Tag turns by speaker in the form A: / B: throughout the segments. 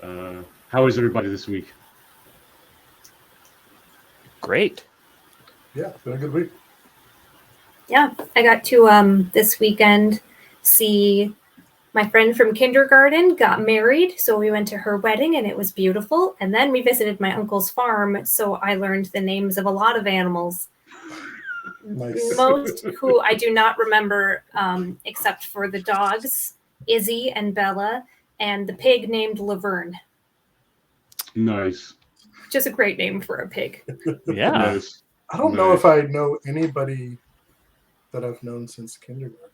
A: How is everybody this week?
B: Great.
C: Yeah, it's been a good week.
D: Yeah, I got to this weekend see my friend from kindergarten got married, so we went to her wedding and it was beautiful. And then we visited my uncle's farm, so I learned the names of a lot of animals.
C: Nice.
D: Most who I do not remember, except for the dogs, Izzy and Bella, and the pig named Laverne.
A: Nice.
D: Just a great name for a pig.
B: Yeah.
A: Nice.
C: I don't know if I know anybody that I've known since kindergarten.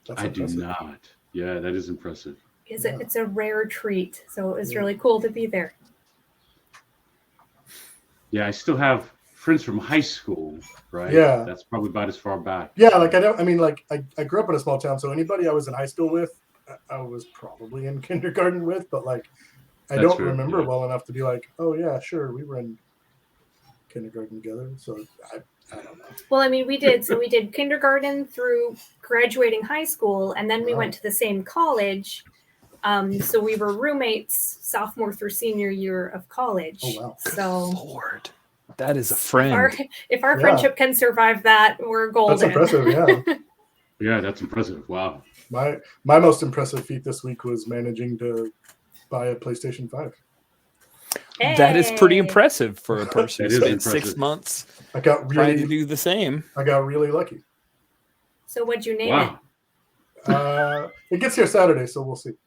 C: That's
A: I do
C: impressive.
A: not. Yeah, that is impressive.
D: It's a rare treat, so it was really cool to be there.
A: Yeah, I still have friends from high school, right?
C: Yeah.
A: That's probably about as far back.
C: Yeah, like I grew up in a small town, so anybody I was in high school with, I was probably in kindergarten with, but like I
A: That's
C: don't
A: fair,
C: remember
A: yeah.
C: well enough to be like, oh yeah, sure, we were in kindergarten together. So I don't know.
D: Well, I mean, we did kindergarten through graduating high school, and then we
C: Wow.
D: went to the same college. So we were roommates sophomore through senior year of college.
C: Oh wow.
D: So
B: Lord, that is a friend.
D: if our
C: Yeah.
D: friendship can survive that, we're golden.
C: That's impressive, yeah.
A: Yeah, that's impressive. Wow.
C: My most impressive feat this week was managing to buy a PlayStation 5.
B: That is pretty
D: Hey.
B: impressive for a person
A: That
B: who
A: is
B: spent 6
A: impressive.
B: months
C: I got
B: trying to
C: really
B: do the same.
C: lucky.
D: So what'd you name
A: Wow.
C: It gets here Saturday, so we'll see.
D: it?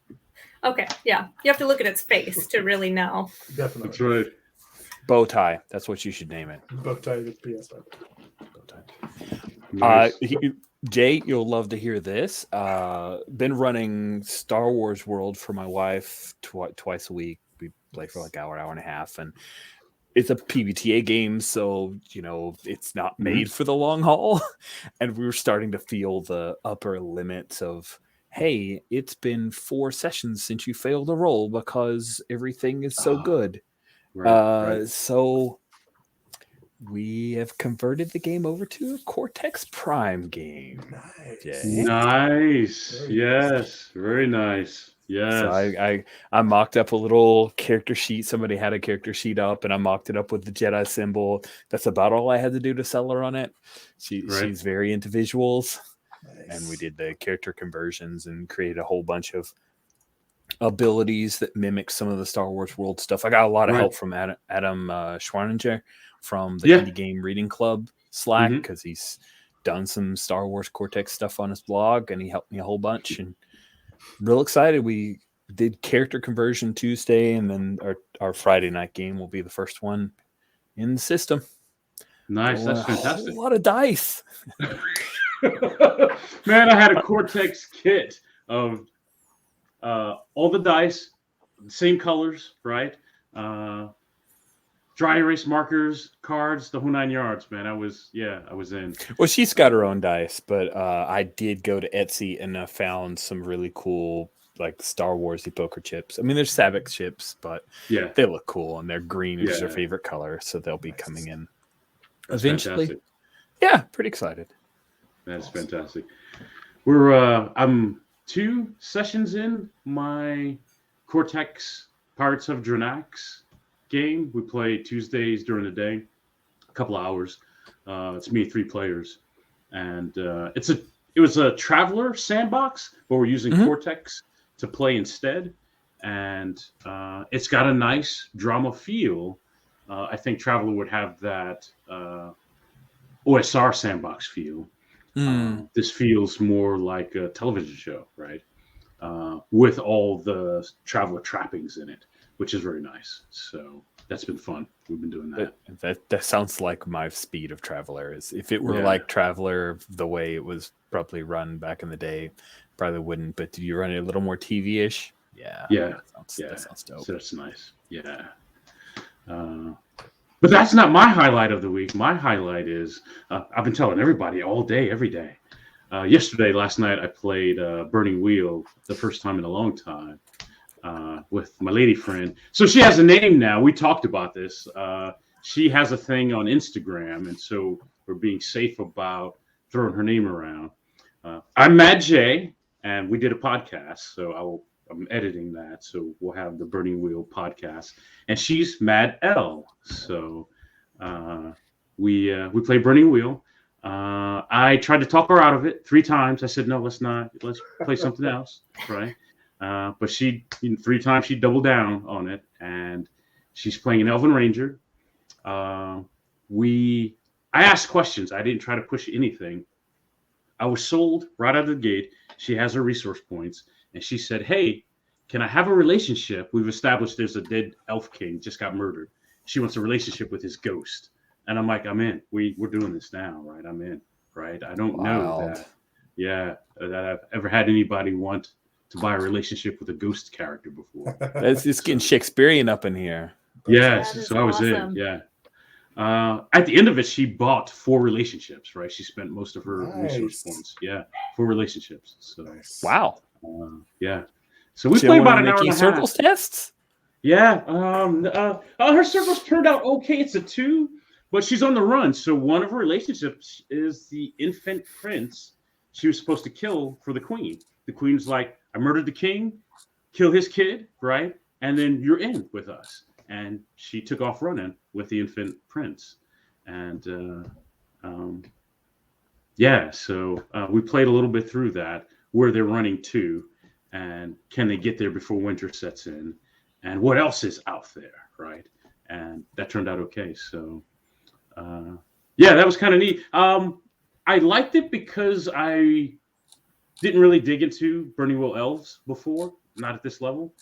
D: Okay, yeah. You have to look at its face to really know.
C: Definitely.
A: That's right.
B: Bow tie. That's what you should name it.
C: Bow tie with PS5.
B: Bow tie.
A: Nice.
B: Jay, you'll love to hear this. Been running Star Wars World for my wife twice a week. We play for like hour and a half, and it's a PBTA game, so it's not made for the long haul. And we were starting to feel the upper limits of, hey, it's been 4 sessions since you failed a roll because everything is so good.
A: Right.
B: So we have converted the game over to a Cortex Prime game.
C: Nice.
B: Jay.
A: Nice.
C: Very
A: Yes. Very nice. Yes.
B: So I mocked up a little character sheet. Somebody had a character sheet up, and I mocked it up with the Jedi symbol. That's about all I had to do to sell her on it. She's very into visuals,
C: Nice.
B: and we did the character conversions and created a whole bunch of abilities that mimic some of the Star Wars World stuff. I got a lot of help from Adam Schwarninger from the Indie Game Reading Club Slack, because he's done some Star Wars Cortex stuff on his blog, and he helped me a whole bunch. And real excited. We did character conversion Tuesday, and then our Friday night game will be the first one in the system.
A: Nice. That's fantastic.
B: A lot of dice.
A: Man, I had a Cortex kit of all the dice, same colors, right? Dry erase markers, cards, the whole 9 yards, man. I was in.
B: Well, she's got her own dice, but I did go to Etsy and I found some really cool like Star Warsy poker chips. I mean, there's Savix chips, but they look cool and they're green, which is their favorite color, so they'll be coming in eventually.
A: Fantastic.
B: Yeah, pretty excited.
A: That's fantastic. I'm 2 sessions in my Cortex Pirates of Dranax game. We play Tuesdays during the day, a couple of hours. It's me, 3 players, and it was a Traveler sandbox, but we're using Cortex to play instead, and it's got a nice drama feel. I think Traveler would have that OSR sandbox feel. This feels more like a television show, right? With all the Traveler trappings in it, which is very nice. So that's been fun. We've been doing that.
B: That sounds like my speed of Traveler is. If it were like Traveler the way it was probably run back in the day, probably wouldn't. But did you run it a little more TV-ish? Yeah. That sounds dope.
A: So that's nice. Yeah. But that's not my highlight of the week. My highlight is I've been telling everybody all day, every day. Last night, I played Burning Wheel the first time in a long time with my lady friend. So she has a name now. We talked about this. She has a thing on Instagram, and so we're being safe about throwing her name around. I'm Matt J, and we did a podcast, so I will I'm editing that, so we'll have the Burning Wheel podcast, and she's Mad L. So we play Burning Wheel. I tried to talk her out of it 3 times. I said, no, let's not. Let's play something else, right? But she 3 times she doubled down on it, and she's playing an Elven Ranger. I asked questions. I didn't try to push anything. I was sold right out of the gate. She has her resource points, and she said, hey, can I have a relationship? We've established there's a dead elf king just got murdered. She wants a relationship with his ghost. And I'm like, I'm in. We're doing this now, right? I'm in, right? I don't know that I've ever had anybody want to buy a relationship with a ghost character before.
B: It's getting Shakespearean up in here.
A: Yes, so I was in, yeah. At the end of it, she bought 4 relationships, right? She spent most of her resource points, 4 relationships. So
B: wow,
A: yeah. So we played about an hour and a half.
B: Circles tests.
A: Yeah, her circles turned out okay. It's a 2, but she's on the run. So one of her relationships is the infant prince she was supposed to kill for the queen. The queen's like, I murdered the king, kill his kid, right? And then you're in with us. And she took off running with the infant prince. And so we played a little bit through that, where they're running to, and can they get there before winter sets in, and what else is out there, right? And that turned out okay. So that was kind of neat. I liked it because I didn't really dig into Burning Wheel elves before, not at this level.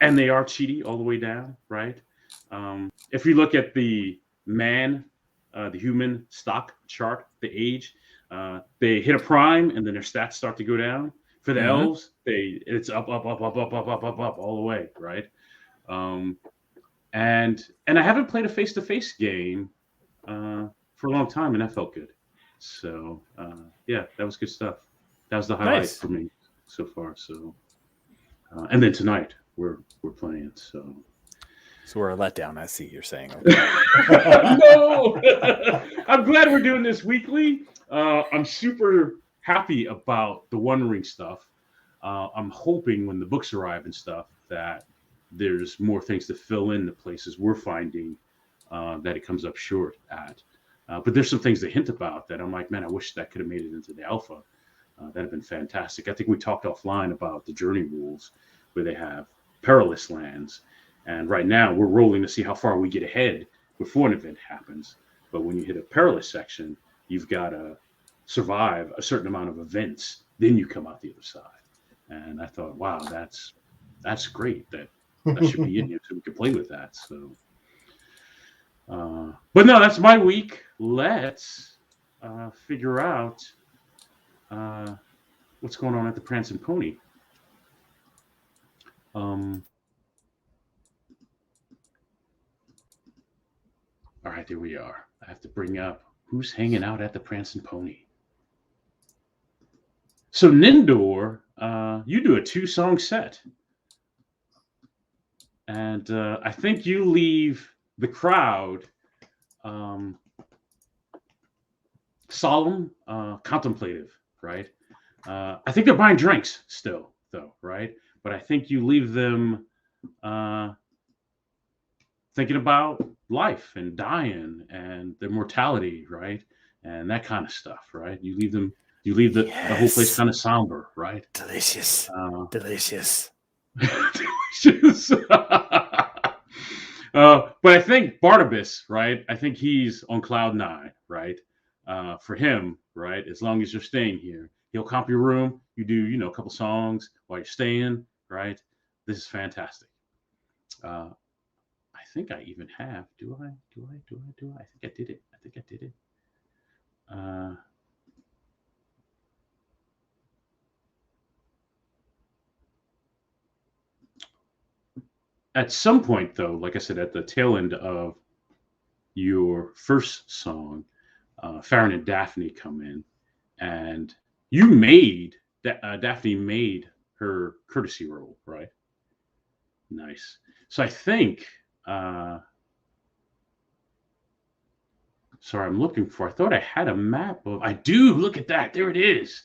A: And they are cheaty all the way down, right? If you look at the human stock chart, the age, they hit a prime and then their stats start to go down. For the elves, it's up all the way, right? And I haven't played a face-to-face game for a long time, and that felt good. So that was good stuff. That was the highlight for me so far. So and then tonight we're playing. So
B: we're a letdown. I see you're saying.
A: No, I'm glad we're doing this weekly. I'm super happy about the One Ring stuff. I'm hoping when the books arrive and stuff that there's more things to fill in the places we're finding that it comes up short at. But there's some things they hint about that I'm like, man, I wish that could have made it into the alpha. That'd have been fantastic. I think we talked offline about the journey rules where they have perilous lands. And right now we're rolling to see how far we get ahead before an event happens. But when you hit a perilous section, you've got to survive a certain amount of events. Then you come out the other side. And I thought, wow, that's great. That should be in here so we can play with that. So, but no, that's my week. Let's figure out what's going on at the Prancing Pony. All right, there we are. I have to bring up who's hanging out at the Prancing Pony. So Nindor, you do a 2-song set. And I think you leave the crowd solemn, contemplative, right? I think they're buying drinks still, though, right? But I think you leave them thinking about life and dying and their mortality, right? And that kind of stuff, right? You leave the whole place kind of somber, right?
B: Delicious. Delicious.
A: Delicious. But I think Barnabas, right? I think he's on cloud 9, right? For him, right? As long as you're staying here, he'll comp your room. You do, a couple songs while you're staying, right? This is fantastic. I think I even have. Do I? I think I did it. At some point, though, like I said, at the tail end of your first song, Farron and Daphne come in, and you made Daphne made her courtesy roll, right? Nice. So I think. Sorry, I'm looking for. I thought I had a map of. I do. Look at that. There it is.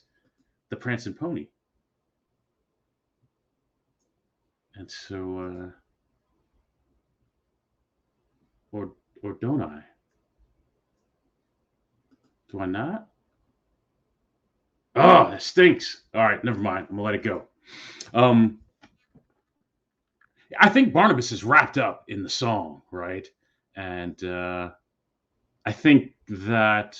A: The Prancing Pony. And so, or don't I? Do I not? Oh, that stinks. All right, never mind. I'm gonna let it go. I think Barnabas is wrapped up in the song, right? And I think that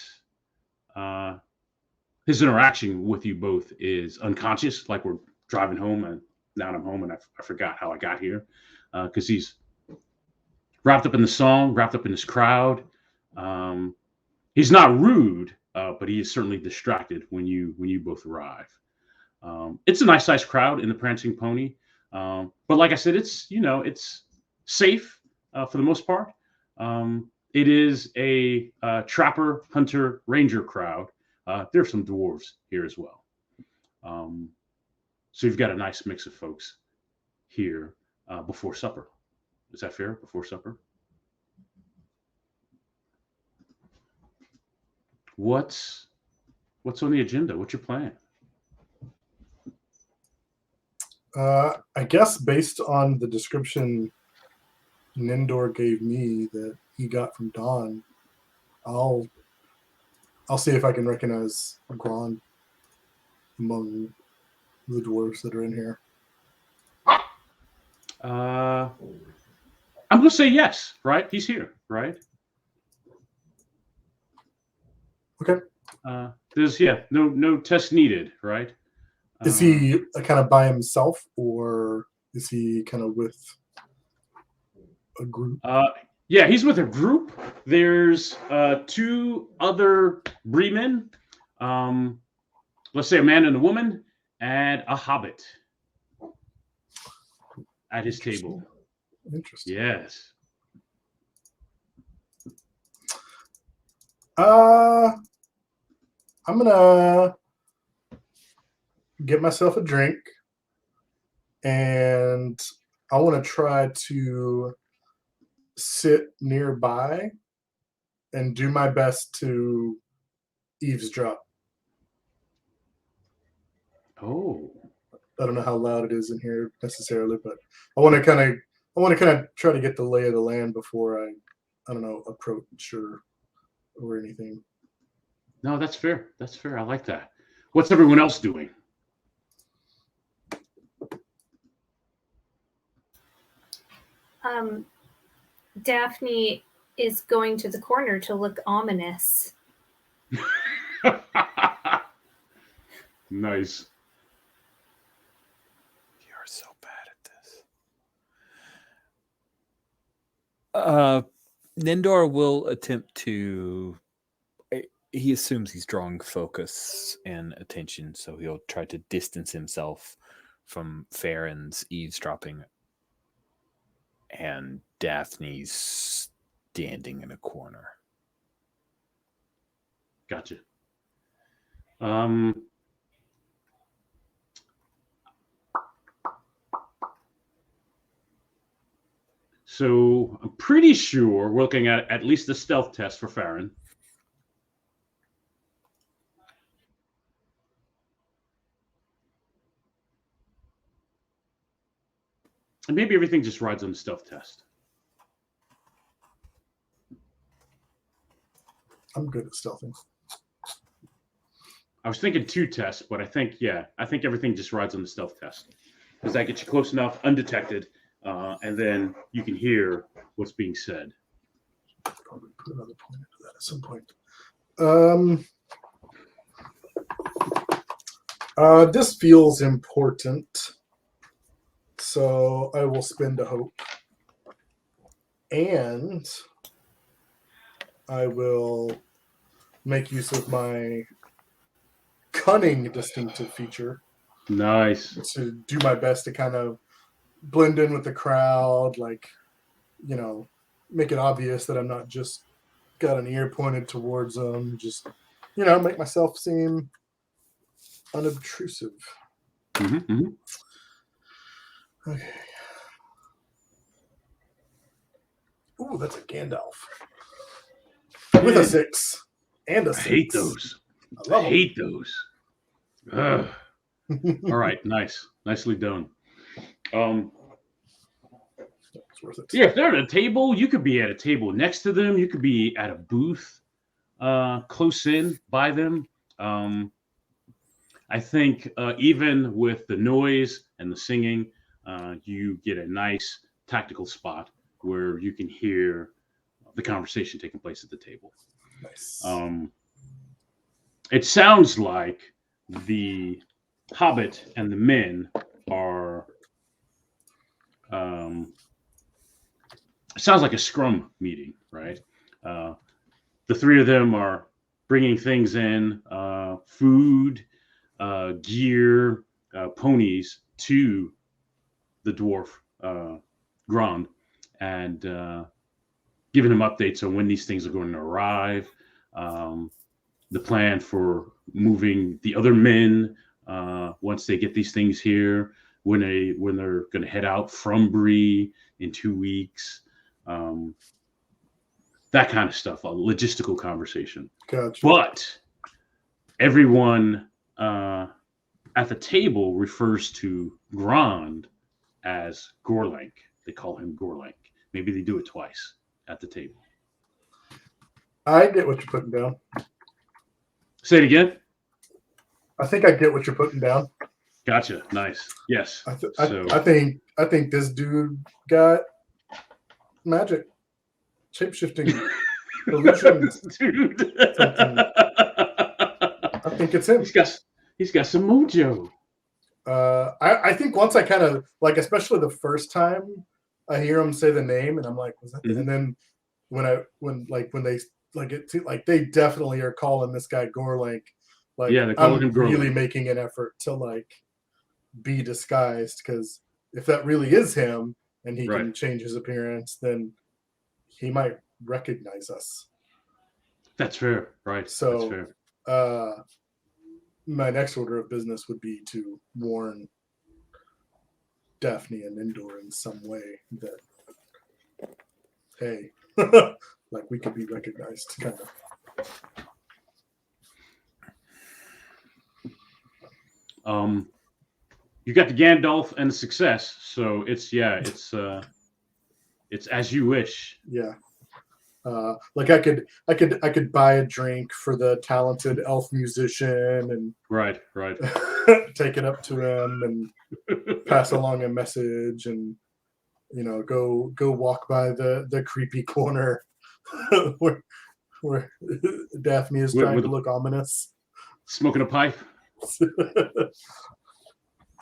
A: his interaction with you both is unconscious. Like we're driving home, and now I'm home, and I forgot how I got here because he's wrapped up in the song, wrapped up in his crowd. He's not rude, but he is certainly distracted when you both arrive. It's a nice sized crowd in the Prancing Pony, but like I said, it's safe for the most part. It is a trapper, hunter, ranger crowd. There are some dwarves here as well. So you've got a nice mix of folks here before supper. Is that fair? Before supper? What's on the agenda? What's your plan?
C: I guess based on the description Nindor gave me that he got from Don, I'll see if I can recognize Gron among the dwarves that are in here.
A: I'm gonna say yes. Right? He's here. Right?
C: Okay.
A: There's no test needed. Right?
C: Is he kind of by himself, or is he kind of with a group?
A: Yeah, he's with a group. There's two other Bremen, let's say a man and a woman, and a hobbit at his table.
C: Interesting.
A: Yes.
C: I'm gonna get myself a drink, and I want to try to sit nearby and do my best to eavesdrop.
A: Oh.
C: I don't know how loud it is in here necessarily, but I want to kind of try to get the lay of the land before I don't know, approach or anything.
A: No, that's fair. That's fair. I like that. What's everyone else doing?
D: Daphne is going to the corner to look ominous.
A: Nice.
B: You're so bad at this. Nindor will attempt to. He assumes he's drawing focus and attention, so he'll try to distance himself from Farron's eavesdropping. And Daphne's standing in a corner.
A: Gotcha. So I'm pretty sure we're looking at least a stealth test for Farron. And maybe everything just rides on the stealth test.
C: I'm good at stealthing.
A: I was thinking 2 tests, but I think everything just rides on the stealth test. Because that gets you close enough, undetected, and then you can hear what's being said.
C: Probably put another point into that at some point. This feels important, so I will spend a hope. And I will make use of my cunning distinctive feature.
A: Nice.
C: To do my best to kind of blend in with the crowd, make it obvious that I'm not just got an ear pointed towards them, just, make myself seem unobtrusive.
A: Mm-hmm, mm-hmm.
C: Okay. Ooh, that's a Gandalf. With a 6. And a 6.
A: I hate those.
C: I
A: hate those. Ugh. All right, nice. Nicely done.
C: it's worth it.
A: Yeah, if they're at a table, you could be at a table next to them. You could be at a booth close in by them. I think even with the noise and the singing, you get a nice tactical spot where you can hear the conversation taking place at the table.
C: Nice.
A: It sounds like the Hobbit and the men are. It sounds like a scrum meeting, right? The three of them are bringing things in, food, gear, ponies to the dwarf Grand, and giving him updates on when these things are going to arrive, the plan for moving the other men once they get these things here, when they're going to head out from Bree in 2 weeks, that kind of stuff, a logistical conversation.
C: Gotcha.
A: But everyone at the table refers to Grand as Gorlank. They call him Gorlank. Maybe they do it twice at the table.
C: I get what you're putting down.
A: Say it again.
C: I think I get what you're putting down.
A: Gotcha. Nice. Yes.
C: I think this dude got magic, shape-shifting illusions.
A: Dude.
C: I think it's him.
A: He's got some mojo.
C: I think once I kind of like, especially the first time I hear him say the name, and I'm like, was that?
A: Mhm.
C: And then when they definitely are calling this guy Gorlank. Like,
A: Yeah, they're calling
C: I'm
A: him Gorlank.
C: really making an effort to like be disguised, because if that really is him and he can
A: Right.
C: change his appearance, then he might recognize us.
A: That's fair. Right.
C: So,
A: That's fair.
C: My next order of business would be to warn Daphne and Indor in some way that, hey, like we could be recognized, kind of.
A: You got the Gandalf and the success, so it's as you wish.
C: Yeah. Like I could buy a drink for the talented elf musician and
A: Right.
C: take it up to him and pass along a message, and go walk by the creepy corner where Daphne is trying to look ominous.
A: Smoking a pipe.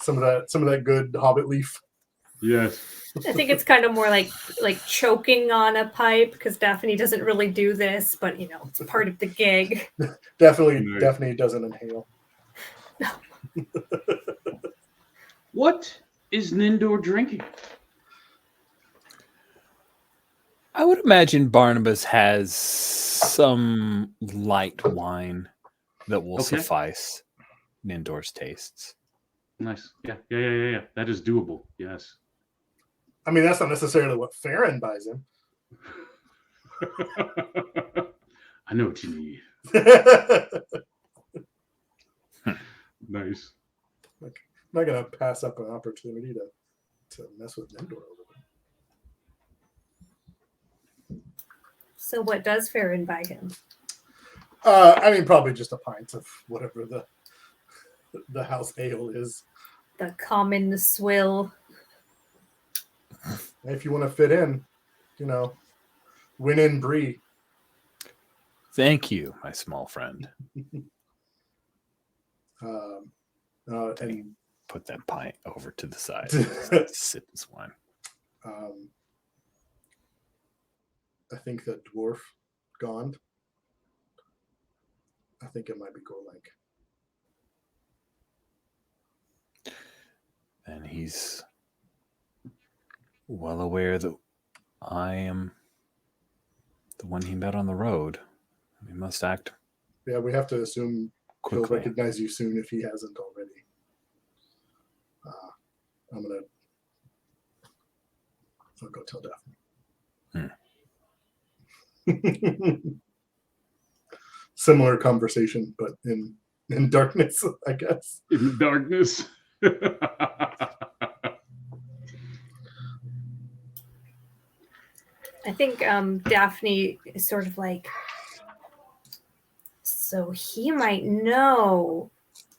C: Some of that good Hobbit leaf.
A: Yes.
D: I think it's kind of more like choking on a pipe, because Daphne doesn't really do this, but it's part of the gig.
C: Daphne doesn't inhale.
A: What is Nindor drinking?
B: I would imagine Barnabas has some light wine that will
A: Okay.
B: suffice Nindor's tastes.
A: Nice. Yeah. That is doable. Yes.
C: I mean, that's not necessarily what Farron buys him.
A: I know what you need. Nice.
C: I'm not gonna pass up an opportunity to mess with Nindor a little bit.
D: So what does Farron buy him?
C: I mean, probably just a pint of whatever the house ale is.
D: The common swill.
C: If you want to fit in, win in Bree.
B: Thank you, my small friend.
C: And
B: Put that pint over to the side. Sip this wine.
C: I think that dwarf Gond. I think it might be Gorlank.
B: And he's well aware that I am the one he met on the road. We must act
C: Yeah, we have to assume he'll
B: quickly.
C: recognize you soon if he hasn't already. I'll go tell Daphne. Similar conversation, but in darkness, I guess.
A: In the darkness.
D: I think Daphne is sort of like, so he might know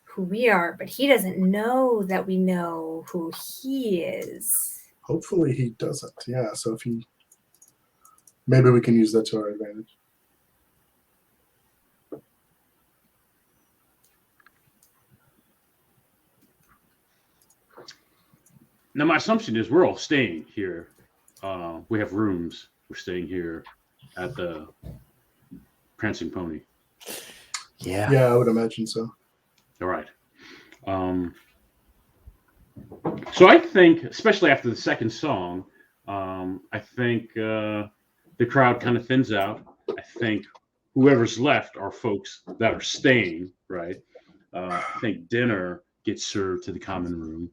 D: who we are, but he doesn't know that we know who he is.
C: Hopefully he doesn't. Yeah. So if he, maybe we can use that to our advantage.
A: Now, my assumption is we're all staying here. We have rooms. We're staying here at the Prancing Pony.
B: Yeah.
C: Yeah, I would imagine so.
A: All right. So I think, especially after the second song, I think the crowd kind of thins out. I think whoever's left are folks that are staying, right? I think dinner gets served to the common room.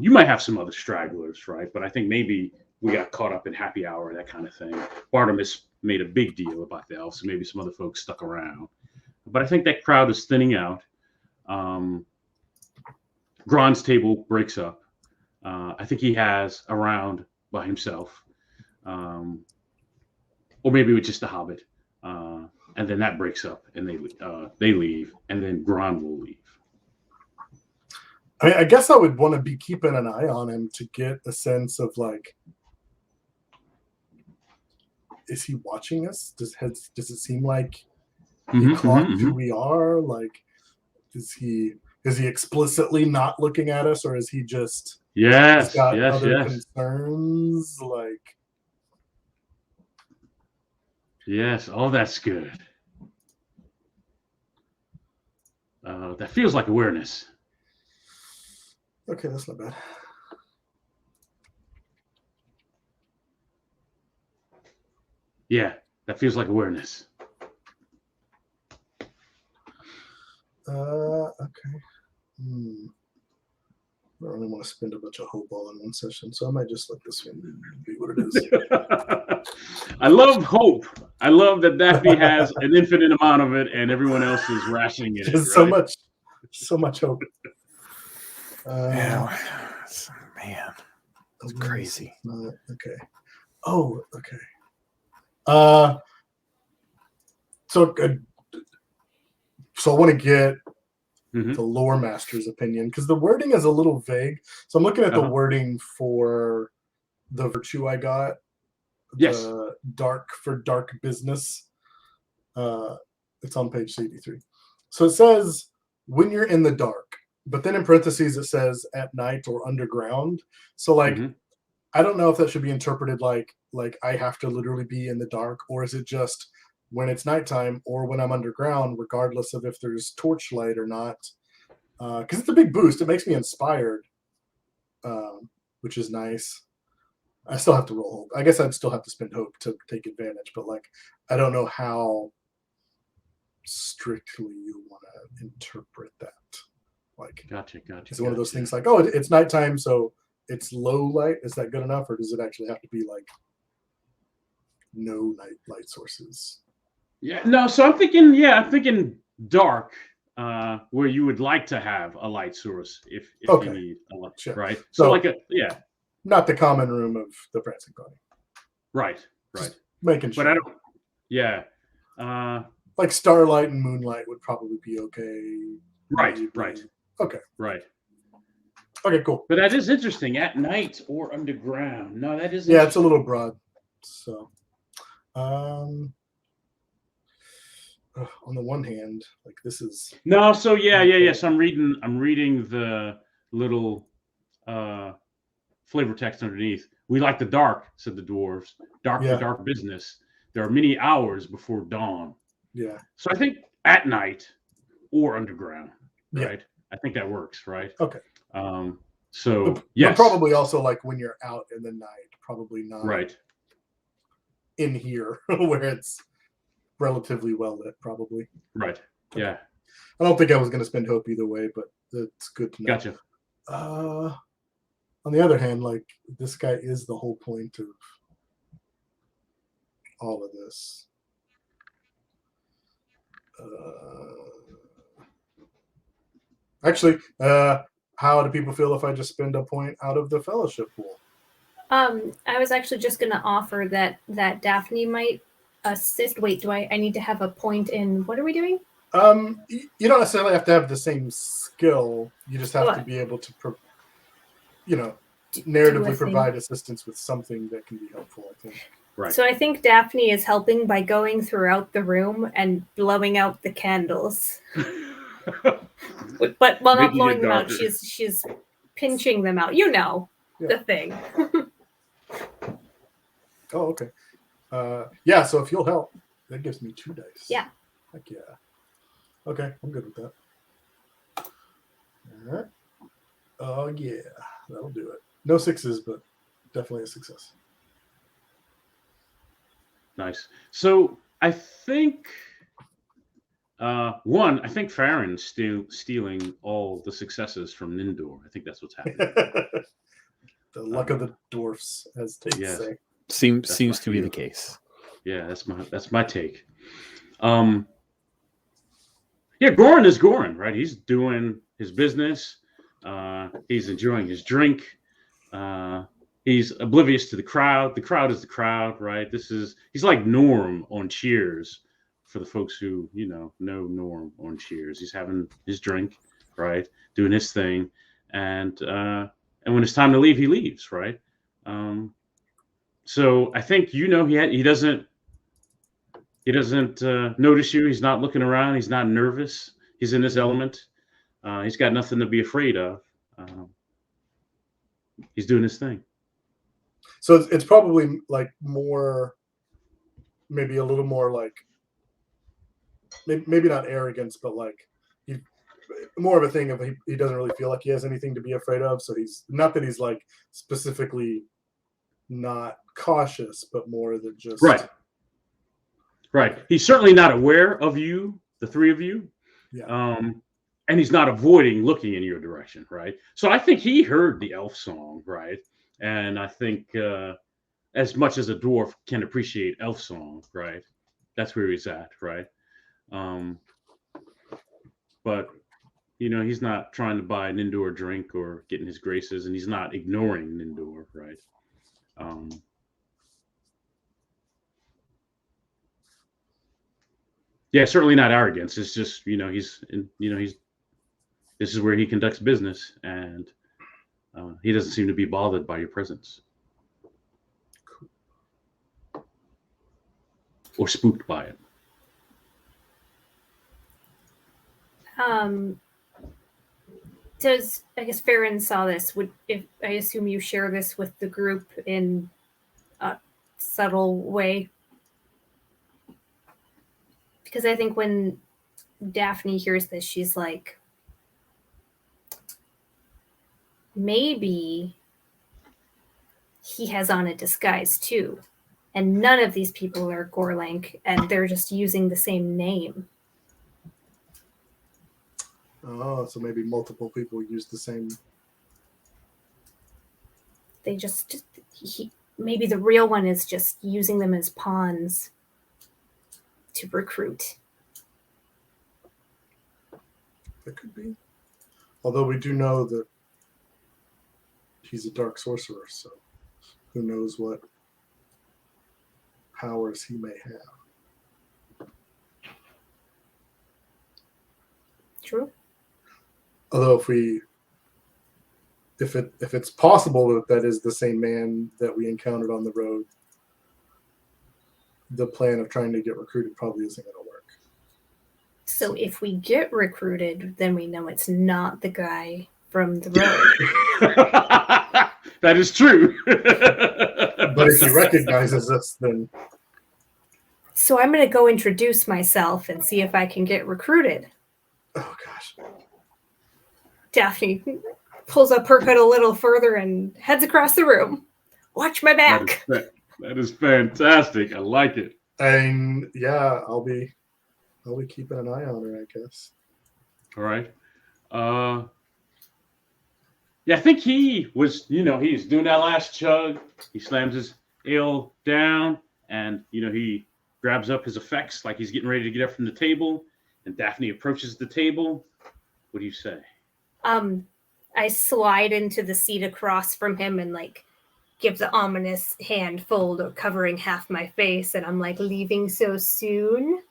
A: You might have some other stragglers, right? But I think maybe we got caught up in happy hour, that kind of thing. Bartimus made a big deal about the elves, so maybe some other folks stuck around. But I think that crowd is thinning out. Gron's table breaks up. I think he has a round by himself, or maybe with just a hobbit, and then that breaks up, and they leave, and then Gron will leave.
C: I guess I would want to be keeping an eye on him to get a sense of like, is he watching us? Does it seem like he clocked who we are? Like, is he explicitly not looking at us, or is he just got other concerns? Like,
A: yes, oh, that's good. That feels like awareness.
C: Okay, that's not bad.
A: Yeah, that feels like awareness.
C: Okay. I don't really want to spend a bunch of hope all in one session, so I might just let this one be what it is.
A: I love hope. I love that Daphne has an infinite amount of it, and everyone else is rationing it.
C: There's
A: right?
C: so much hope.
B: Man, that's crazy.
C: Okay. Oh, okay. So I want to get the lore master's opinion because the wording is a little vague. So I'm looking at the wording for the virtue I got.
A: Yes.
C: Dark business. It's on page 83. So it says when you're in the dark, but then in parentheses it says at night or underground. So like I don't know if that should be interpreted like I have to literally be in the dark, or is it just when it's nighttime or when I'm underground, regardless of if there's torchlight or not? Because it's a big boost. It makes me inspired, which is nice. I still have to roll hope. I guess I'd still have to spend hope to take advantage, but like I don't know how strictly you want to interpret that. Like,
A: gotcha.
C: Is it one of those things like, oh, it's nighttime, so it's low light? Is that good enough, or does it actually have to be like no light sources?
A: Yeah, no. So I'm thinking dark, where you would like to have a light source if you need a light, right? So like
C: not the common room of the Prancing Pony.
A: Right.
C: Just making sure.
A: But I don't. Yeah.
C: Like starlight and moonlight would probably be okay.
A: Right.
C: Okay.
A: Right.
C: Okay, cool.
A: But that is interesting. At night or underground. No, that is.
C: Yeah, it's a little broad. So, on the one hand, like this is
A: no. So yeah. So I'm reading the little flavor text underneath. We like the dark, said the dwarves. Dark business. There are many hours before dawn.
C: Yeah.
A: So I think at night or underground. Right. I think that works. Right.
C: Okay.
A: So
C: but probably also like when you're out in the night, probably not
A: right
C: in here where it's relatively well lit, probably.
A: Right. Okay. Yeah.
C: I don't think I was going to spend hope either way, but it's good to know.
A: Gotcha.
C: On the other hand, like this guy is the whole point of all of this. Actually, how do people feel if I just spend a point out of the fellowship pool?
D: I was actually just going to offer that Daphne might assist. Wait, I need to have a point in what are we doing?
C: You don't necessarily have to have the same skill. You just have to be able to, narratively provide assistance with something that can be helpful, I think.
A: Right.
D: So I think Daphne is helping by going throughout the room and blowing out the candles. But not blowing them out. She's pinching them out. The thing.
C: Oh, okay. Yeah, so if you'll help, that gives me 2 dice.
D: Yeah.
C: Heck yeah. Okay, I'm good with that. All right. Oh, yeah. That'll do it. No 6s, but definitely a success.
A: Nice. So I think I think Farron's stealing all the successes from Nindor. I think that's what's happening.
C: The luck of the dwarfs, as they say.
B: Seems to be the case.
A: Yeah, that's my take. Yeah, Goran is Goran, right? He's doing his business. He's enjoying his drink. He's oblivious to the crowd. The crowd is the crowd, right? He's like Norm on Cheers. For the folks who know Norm on Cheers, he's having his drink, right? Doing his thing, and when it's time to leave, he leaves, right? So I think he doesn't notice you. He's not looking around. He's not nervous. He's in his element. He's got nothing to be afraid of. He's doing his thing.
C: So it's probably like maybe a little more like, maybe not arrogance, but like more of a thing of he doesn't really feel like he has anything to be afraid of. So he's not that he's like specifically not cautious, but more than just
A: right. He's certainly not aware of you, the three of you.
C: Yeah.
A: And he's not avoiding looking in your direction, right? So I think he heard the elf song, right? And I think as much as a dwarf can appreciate elf song, right? That's where he's at, right? But he's not trying to buy Nindor a drink or get in his graces, and he's not ignoring Nindor, right? Yeah, certainly not arrogance. It's just this is where he conducts business, and he doesn't seem to be bothered by your presence or spooked by it.
D: I guess Farron saw this? If I assume you share this with the group in a subtle way, because I think when Daphne hears this, she's like, maybe he has on a disguise too, and none of these people are Gorlank, and they're just using the same name.
C: Oh, so maybe multiple people use the same.
D: They maybe the real one is just using them as pawns to recruit.
C: That could be. Although we do know that he's a dark sorcerer, so who knows what powers he may have.
D: True.
C: Although if it's possible that is the same man that we encountered on the road, the plan of trying to get recruited probably isn't going to work.
D: So if we get recruited, then we know it's not the guy from the road.
A: That is true.
C: But if he recognizes us, then...
D: So I'm going to go introduce myself and see if I can get recruited.
C: Oh, gosh.
D: Daphne pulls up her hood a little further and heads across the room. Watch my back.
A: That is fantastic. I like it.
C: And yeah, I'll be keeping an eye on her, I guess.
A: All right. Yeah, I think he was, he's doing that last chug. He slams his ale down, and he grabs up his effects like he's getting ready to get up from the table. And Daphne approaches the table. What do you say?
D: I slide into the seat across from him and give the ominous hand fold covering half my face, and I'm like, leaving so soon?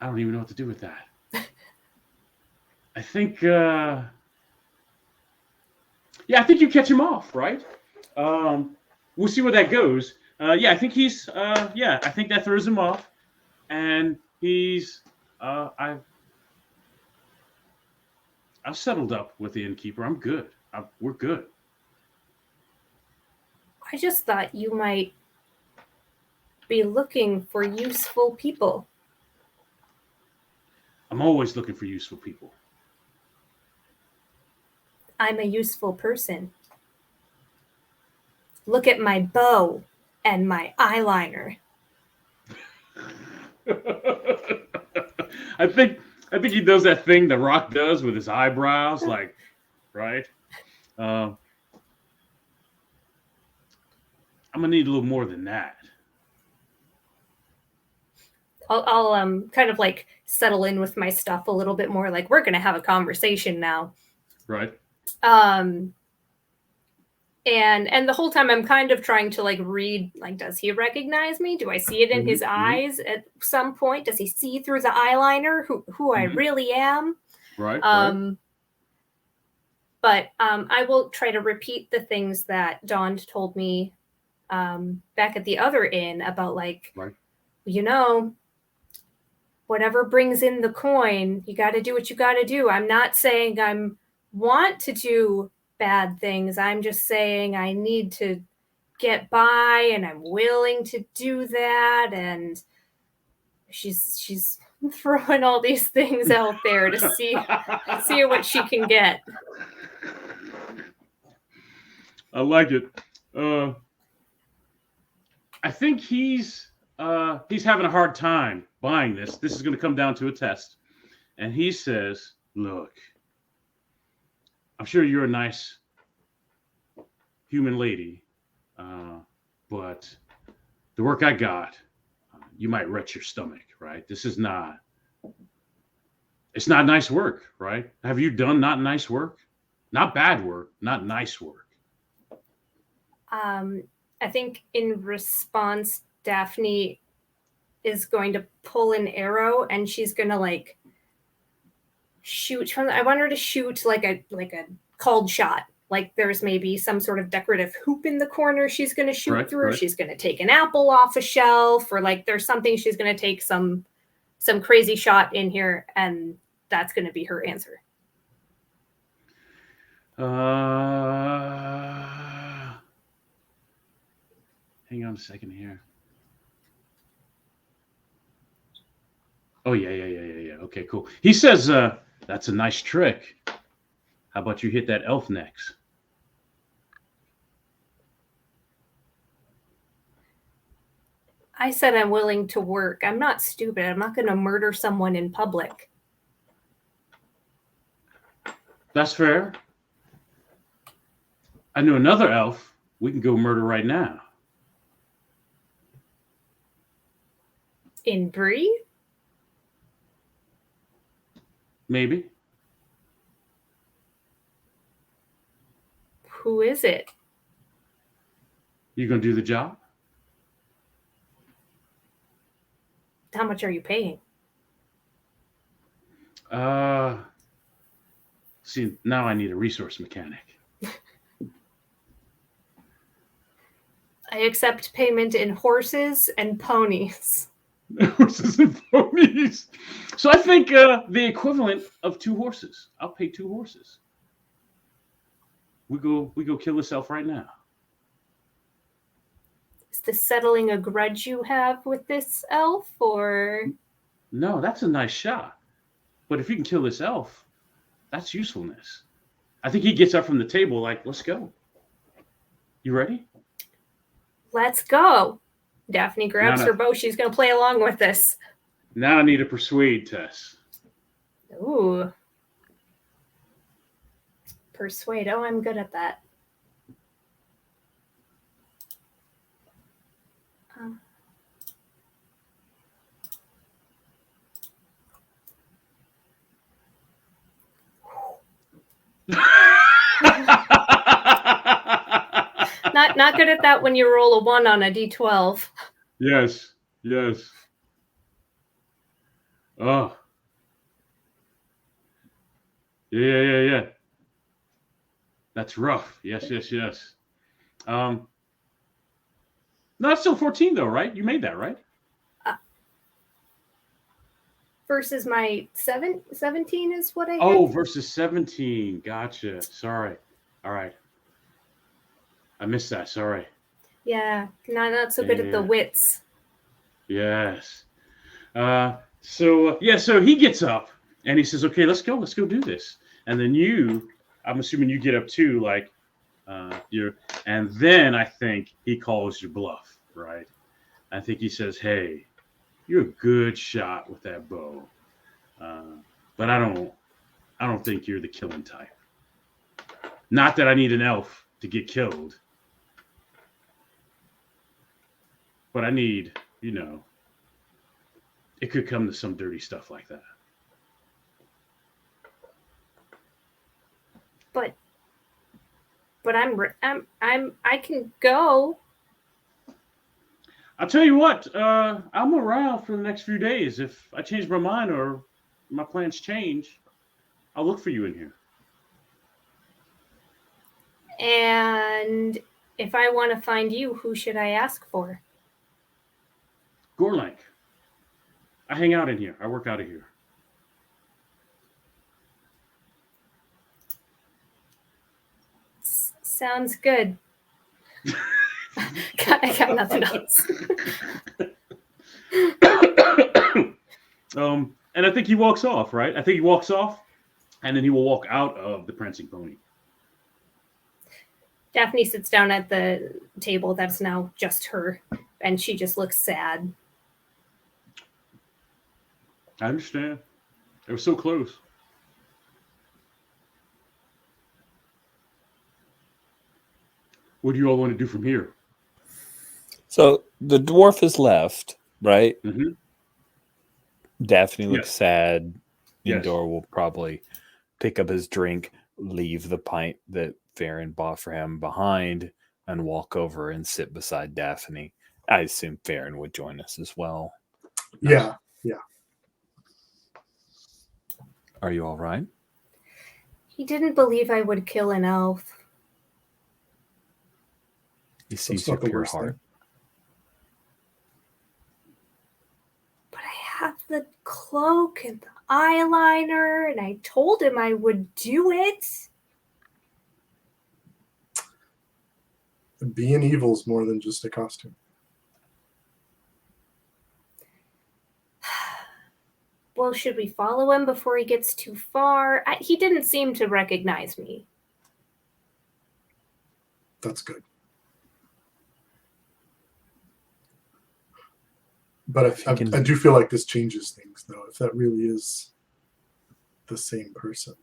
A: I don't even know what to do with that. I think, yeah, I think you catch him off, right? We'll see where that goes. Yeah, I think he's, yeah, I think that throws him off, and he's, I've settled up with the innkeeper. I'm good. We're good.
D: I just thought you might be looking for useful people.
A: I'm always looking for useful people.
D: I'm a useful person. Look at my bow and my eyeliner.
A: I think he does that thing The Rock does with his eyebrows, like, right? I'm gonna need a little more than that.
D: I'll kind of like settle in with my stuff a little bit more. Like, we're gonna have a conversation now.
A: Right.
D: And the whole time I'm kind of trying to like read, like, does he recognize me? Do I see it in his eyes at some point? Does he see through the eyeliner who I really am?
A: Right.
D: But I will try to repeat the things that Dawn told me back at the other inn about, like, you know, whatever brings in the coin, you got to do what you got to do. I'm not saying I'm want to do bad things. I'm just saying I need to get by, and I'm willing to do that. And she's throwing all these things out there to see what she can get.
A: I like it. I think he's having a hard time buying this. This is going to come down to a test. And he says, look, I'm sure you're a nice human lady, but the work I got, you might wrench your stomach, right? It's not nice work, right? Have you done not nice work? Not bad work, not nice work.
D: I think in response, Daphne is going to pull an arrow, and she's going to like shoot from I want her to shoot like a called shot. Like, there's maybe some sort of decorative hoop in the corner she's going to shoot through. Right. She's going to take an apple off a shelf, or like there's something she's going to take some crazy shot in here, and that's going to be her answer.
A: Hang on a second here. Oh, yeah. Okay, cool. He says, that's a nice trick. How about you hit that elf next?
D: I said I'm willing to work. I'm not stupid. I'm not going to murder someone in public.
A: That's fair. I knew another elf we can go murder right now.
D: In Bree?
A: Maybe.
D: Who is it?
A: You gonna do the job?
D: How much are you paying?
A: See, now I need a resource mechanic.
D: I accept payment in horses and ponies.
A: Horses and ponies. So I think the equivalent of 2 horses. I'll pay 2 horses. We go kill this elf right now.
D: Is this settling a grudge you have with this elf, or?
A: No, that's a nice shot. But if you can kill this elf, that's usefulness. I think he gets up from the table like, let's go. You ready?
D: Let's go. Daphne grabs her bow. She's going to play along with this.
A: Now I need a persuade test.
D: Ooh. Persuade. Oh, I'm good at that. Not good at that when you roll a 1 on a d12.
A: Yes. Yes. Oh. Yeah. That's rough. Yes. No, it's still 14 though, right? You made that, right?
D: Versus my 17 is what I had.
A: Oh, versus 17. Gotcha. Sorry. All right. I missed that. Sorry.
D: Yeah, not so good at the wits.
A: Yes. So he gets up and he says, "Okay, let's go do this." And then I'm assuming you get up too, like, and then I think he calls your bluff, right? I think he says, "Hey, you're a good shot with that bow, but I don't think you're the killing type. Not that I need an elf to get killed, but I need, it could come to some dirty stuff like that."
D: But I can go.
A: I'll tell you what, I'm around for the next few days. If I change my mind or my plans change, I'll look for you in here.
D: And if I want to find you, who should I ask for?
A: Gorlank. I hang out in here. I work out of here.
D: Sounds good. I got nothing else.
A: And I think he walks off, right? I think he walks off, and then he will walk out of the Prancing Pony.
D: Daphne sits down at the table that's now just her, and she just looks sad.
A: I understand. It was so close. What do you all want to do from here?
B: So the dwarf is left, right?
A: Mm-hmm.
B: Daphne looks
A: Yes.
B: sad.
A: Yes.
B: Indor will probably pick up his drink, leave the pint that Farron bought for him behind, and walk over and sit beside Daphne. I assume Farron would join us as well.
C: Yeah.
B: Are you all right?
D: He didn't believe I would kill an elf.
B: He sees
C: That's
B: your
C: not the
B: pure
C: worst
B: heart.
C: thing.
D: But I have the cloak and the eyeliner, and I told him I would do it.
C: Being evil is more than just a costume.
D: Well, should we follow him before he gets too far? He didn't seem to recognize me.
C: That's good. But I do feel like this changes things, though, if that really is the same person.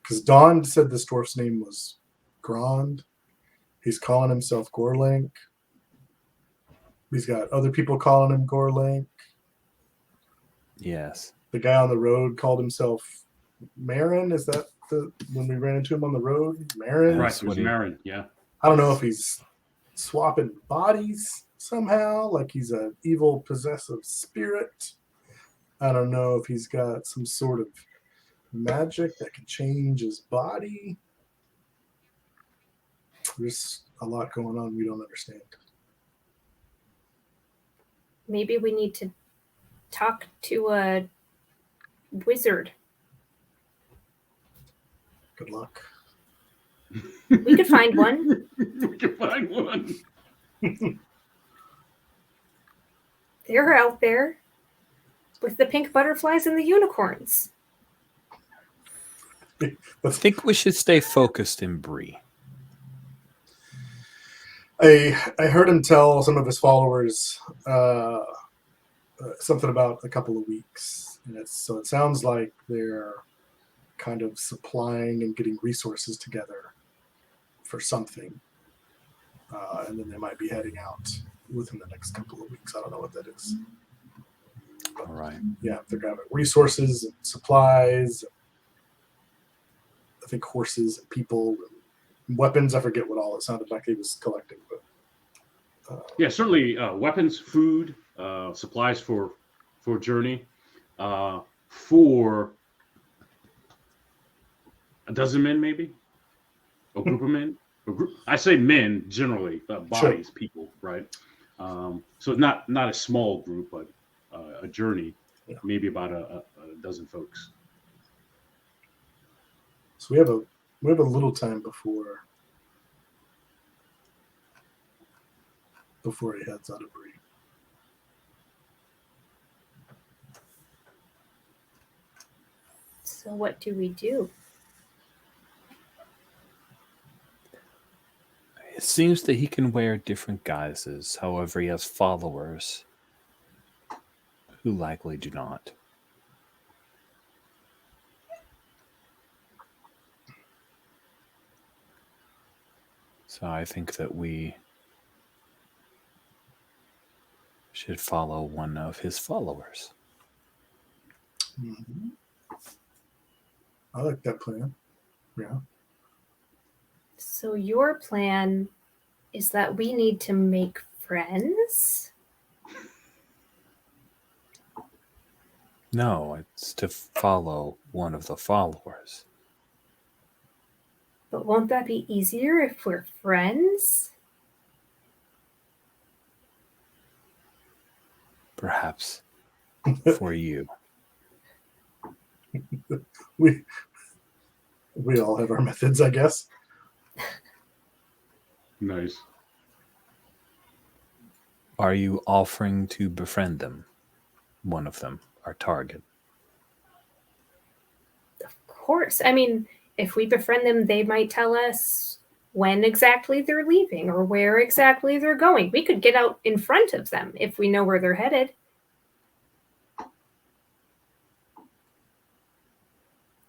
C: Because Dawn said this dwarf's name was Grand. He's calling himself Gorlank. He's got other people calling him Gorlank.
B: Yes.
C: The guy on the road called himself Marin. Is that when we ran into him on the road? Marin?
A: Right, it was Marin, yeah.
C: I don't know if he's swapping bodies somehow, like he's an evil possessive spirit. I don't know if he's got some sort of magic that can change his body. There's a lot going on we don't understand.
D: Maybe we need to talk to a wizard.
C: Good luck.
D: We could find one.
A: We can find one.
D: They're out there with the pink butterflies and the unicorns.
B: I think we should stay focused in Bree.
C: I heard him tell some of his followers something about a couple of weeks. And so it sounds like they're kind of supplying and getting resources together for something. And then they might be heading out within the next couple of weeks. I don't know what that is.
B: All right.
C: Yeah, they're gathering resources and supplies. I think horses and people. weapons. I forget what all it sounded like he was collecting, but
A: Yeah, certainly weapons, food, supplies for journey, for a dozen men, maybe a group of men. I say men generally, bodies, people, right? So not a small group, but a journey, maybe about a dozen folks.
C: So we have a little time before he heads out of Bree.
D: So what do we do?
B: It seems that he can wear different guises. However, he has followers who likely do not. So I think that we should follow one of his followers.
C: Mm-hmm. I like that plan. Yeah.
D: So your plan is that we need to make friends?
B: No, it's to follow one of the followers.
D: But won't that be easier if we're friends?
B: Perhaps for you.
C: We all have our methods, I guess.
A: Nice.
B: Are you offering to befriend them? One of them, our target.
D: Of course. I mean, if we befriend them, they might tell us when exactly they're leaving or where exactly they're going. We could get out in front of them if we know where they're headed.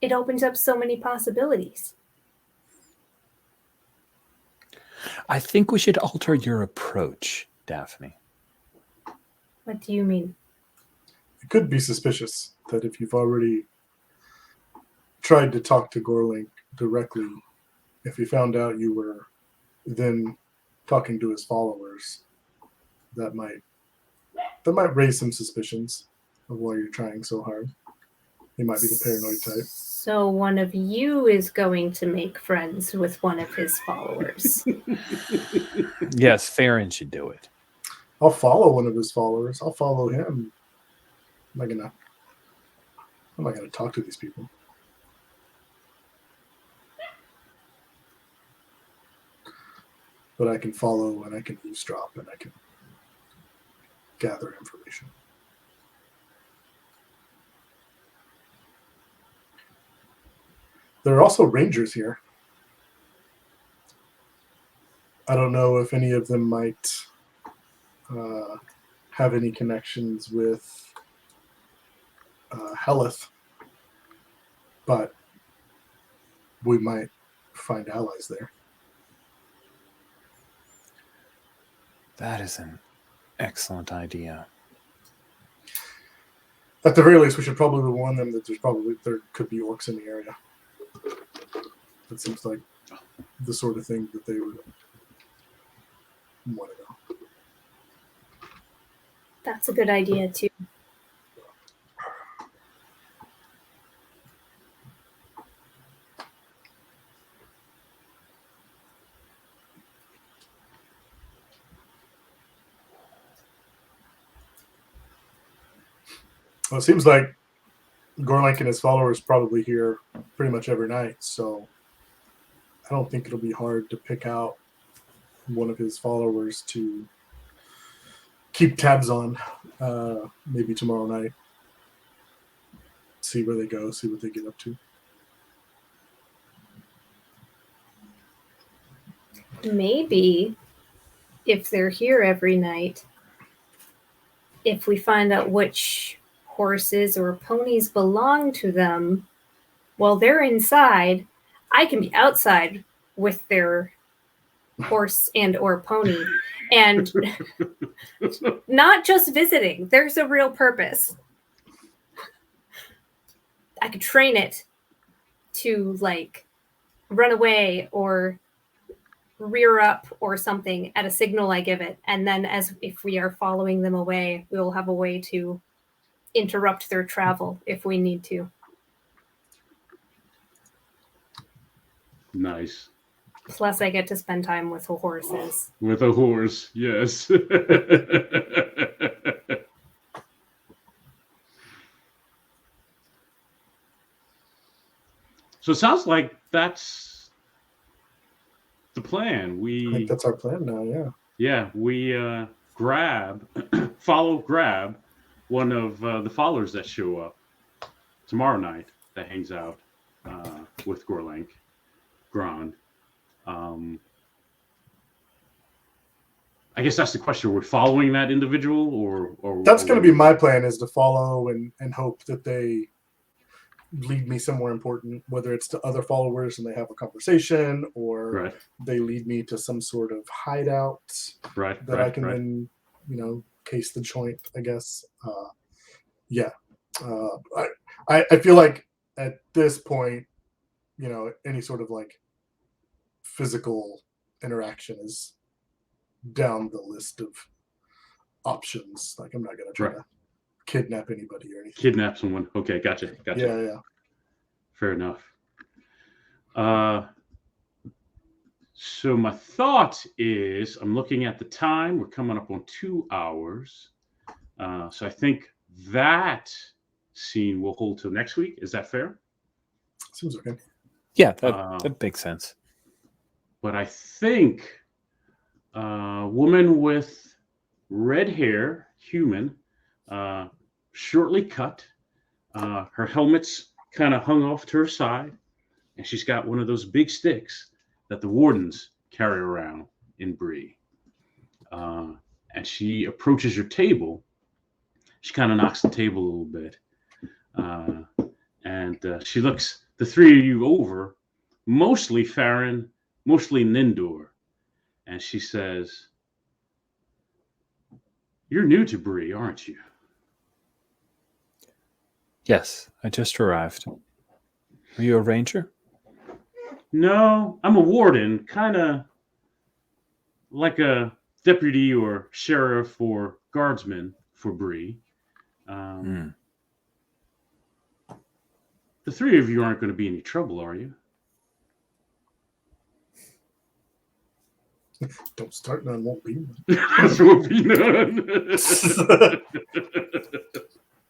D: It opens up so many possibilities.
B: I think we should alter your approach, Daphne.
D: What do you mean?
C: It could be suspicious that if you've already tried to talk to Gorlink directly, if he found out you were then talking to his followers, that might raise some suspicions of why you're trying so hard. He might be the paranoid type.
D: So one of you is going to make friends with one of his followers.
B: Yes, Farron should do it.
C: I'll follow one of his followers. I'll follow him. I'm not gonna talk to these people. But I can follow and I can eavesdrop and I can gather information. There are also rangers here. I don't know if any of them might have any connections with Helith, but we might find allies there.
B: That is an excellent idea.
C: At the very least, we should probably warn them that there could be orcs in the area. That seems like the sort of thing that they would want to know.
D: That's a good idea, too.
C: Well, it seems like Gorlink and his followers probably here pretty much every night, so I don't think it'll be hard to pick out one of his followers to keep tabs on maybe tomorrow night. See where they go, see what they get up to.
D: Maybe if they're here every night, if we find out which horses or ponies belong to them while they're inside, I can be outside with their horse and or pony and not just visiting. There's a real purpose. I could train it to like run away or rear up or something at a signal I give it. And then if we are following them away, we will have a way to interrupt their travel if we need to.
A: Nice.
D: Plus, I get to spend time with the horses.
A: With a horse, yes. So it sounds like that's the plan.
C: I think that's our plan now. Yeah.
A: We grab one of the followers that show up tomorrow night that hangs out with Gorlank, Grand. I guess that's the question. We're following that individual, or
C: That's going to be my plan, is to follow and hope that they lead me somewhere important, whether it's to other followers and they have a conversation, or
A: right.
C: they lead me to some sort of hideout that I can then, case the joint, I guess. I feel like at this point, any sort of like physical interaction is down the list of options. Like, I'm not going to try to kidnap anybody or anything.
A: Kidnap someone. Okay, gotcha.
C: Yeah.
A: Fair enough. So my thought is, I'm looking at the time. We're coming up on 2 hours. So I think that scene will hold till next week. Is that fair?
C: Seems okay.
B: Yeah, that makes sense.
A: But I think woman with red hair, human, shortly cut. Her helmet's kind of hung off to her side, and she's got one of those big sticks that the wardens carry around in Bree. And she approaches your table. She kind of knocks the table a little bit. And she looks the three of you over, mostly Farron, mostly Nindor. And she says, "You're new to Bree, aren't you?"
B: Yes, I just arrived. Are you a ranger?
A: No, I'm a warden, kind of like a deputy or sheriff or guardsman for Bree. The three of you aren't going to be any trouble, are you?
C: Don't start, none won't be none.
A: There will be none.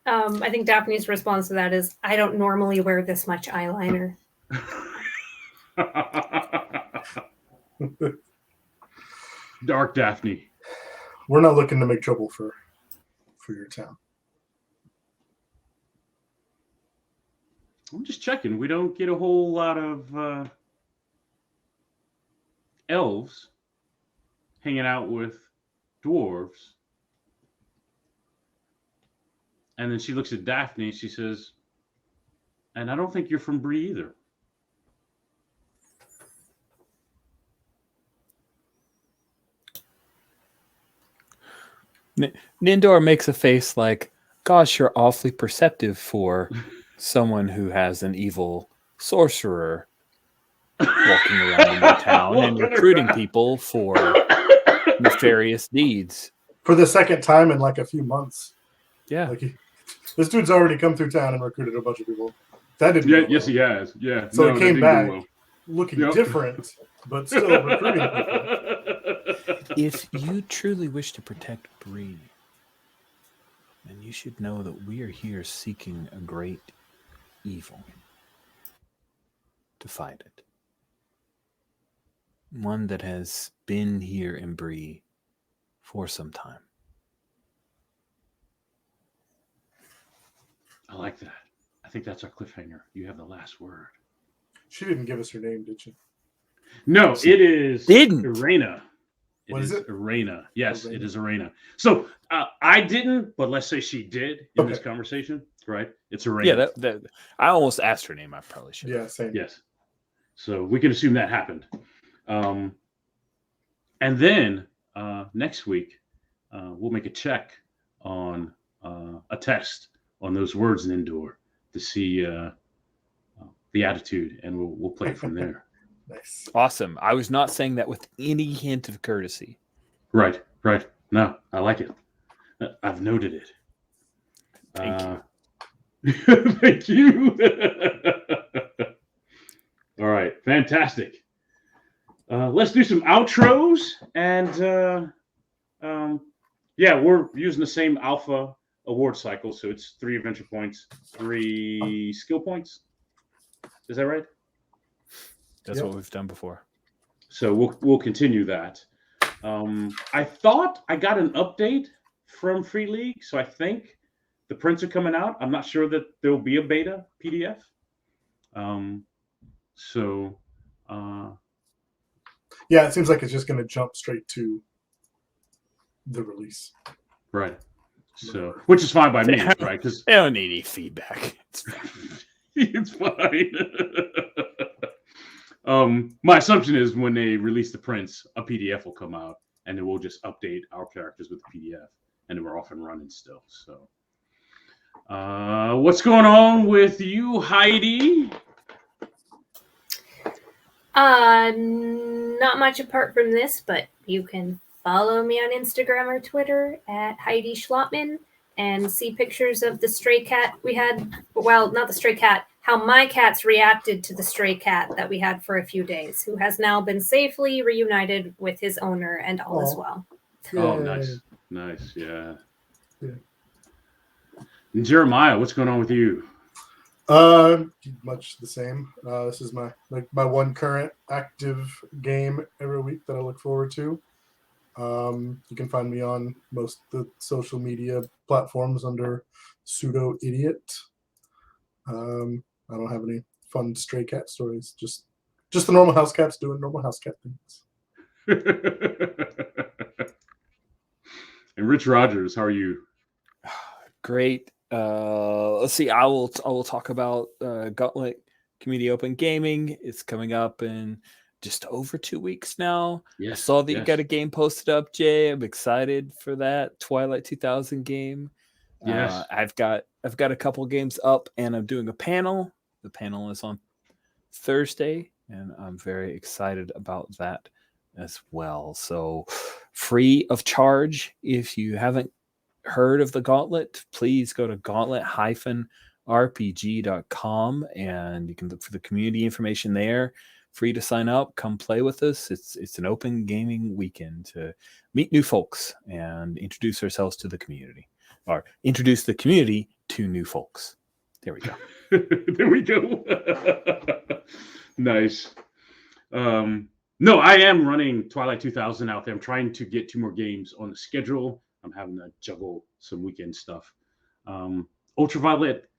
D: I think Daphne's response to that is, I don't normally wear this much eyeliner.
A: Dark Daphne.
C: We're not looking to make trouble for your town.
A: I'm just checking. We don't get a whole lot of elves hanging out with dwarves. And then she looks at Daphne. She says, "And I don't think you're from Bree either."
B: Nindor makes a face like, "Gosh, you're awfully perceptive for someone who has an evil sorcerer walking around in your town and recruiting people for nefarious deeds."
C: For the second time in like a few months.
B: Yeah.
C: Like this dude's already come through town and recruited a bunch of people. That didn't go
A: Yes,
C: well.
A: he has. Yeah.
C: So he came back looking
A: Yep.
C: different, but still recruiting people.
B: If you truly wish to protect Bree, then you should know that we are here seeking a great evil. To fight it. One that has been here in Bree for some time.
A: I like that. I think that's our cliffhanger. You have the last word.
C: She didn't give us her name, did she?
A: No, it is Irena.
C: What is it?
A: Irena. Yes,
C: Irena.
A: it is Irena. So I didn't, but let's say she did in this conversation, right? It's Irena.
B: Yeah, that I almost asked her name. I probably should.
C: Yeah, same.
A: Yes. So we can assume that happened. And then next week, we'll make a check on a test on those words in Indoor to see the attitude, and we'll play it from there.
C: Nice.
B: Awesome. I was not saying that with any hint of courtesy.
A: Right. No, I like it. I've noted it.
B: Thank you.
A: Thank you. All right, fantastic. Let's do some outros, and yeah, we're using the same alpha award cycle, so it's 3 adventure points, 3 skill points. Is that right?
B: That's what we've done before.
A: So we'll continue that. I thought I got an update from Free League, so I think the prints are coming out. I'm not sure that there'll be a beta PDF.
C: Yeah, it seems like it's just going to jump straight to the release.
A: Right. So, which is fine by me, right? Because
B: they don't need any feedback. It's fine.
A: It's fine. My assumption is when they release the prints, a PDF will come out, and then we'll just update our characters with the PDF, and then we're off and running still. So, what's going on with you, Heidi?
D: Not much apart from this, but you can follow me on Instagram or Twitter at Heidi Schlottman and see pictures of the stray cat we had. Well, not the stray cat, how my cats reacted to the stray cat that we had for a few days, who has now been safely reunited with his owner and all is well.
A: Oh, nice. Yeah. And Jeremiah, what's going on with you?
C: Much the same. This is my one current active game every week that I look forward to. You can find me on most of the social media platforms under Pseudo Idiot. I don't have any fun stray cat stories. Just the normal house cats doing normal house cat things.
A: And Rich Rogers, how are you?
B: Great. Let's see. I will talk about Gauntlet Community Open Gaming. It's coming up in just over 2 weeks now.
A: Yes,
B: I saw that you got a game posted up, Jay. I'm excited for that Twilight 2000 game.
A: Yes,
B: I've got a couple games up, and I'm doing a panel. The panel is on Thursday, and I'm very excited about that as well. So, free of charge. If you haven't heard of the Gauntlet, please go to gauntletrpg.com and you can look for the community information there. Free to sign up, come play with us. It's an open gaming weekend to meet new folks and introduce ourselves to the community, or introduce the community to new folks. There we go.
A: There we go. Nice. No, I am running Twilight 2000 out there. I'm trying to get 2 more games on the schedule. I'm having to juggle some weekend stuff. Ultraviolet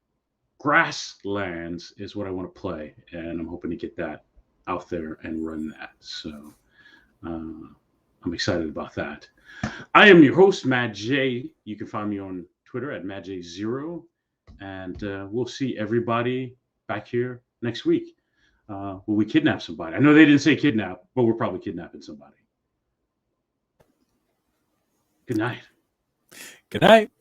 A: Grasslands is what I want to play, and I'm hoping to get that out there and run that. So I'm excited about that. I am your host, Matt J. You can find me on Twitter at MattJ0, and we'll see everybody back here next week. Will we kidnap somebody? I know they didn't say kidnap, but we're probably kidnapping somebody. Good night.
B: Good night.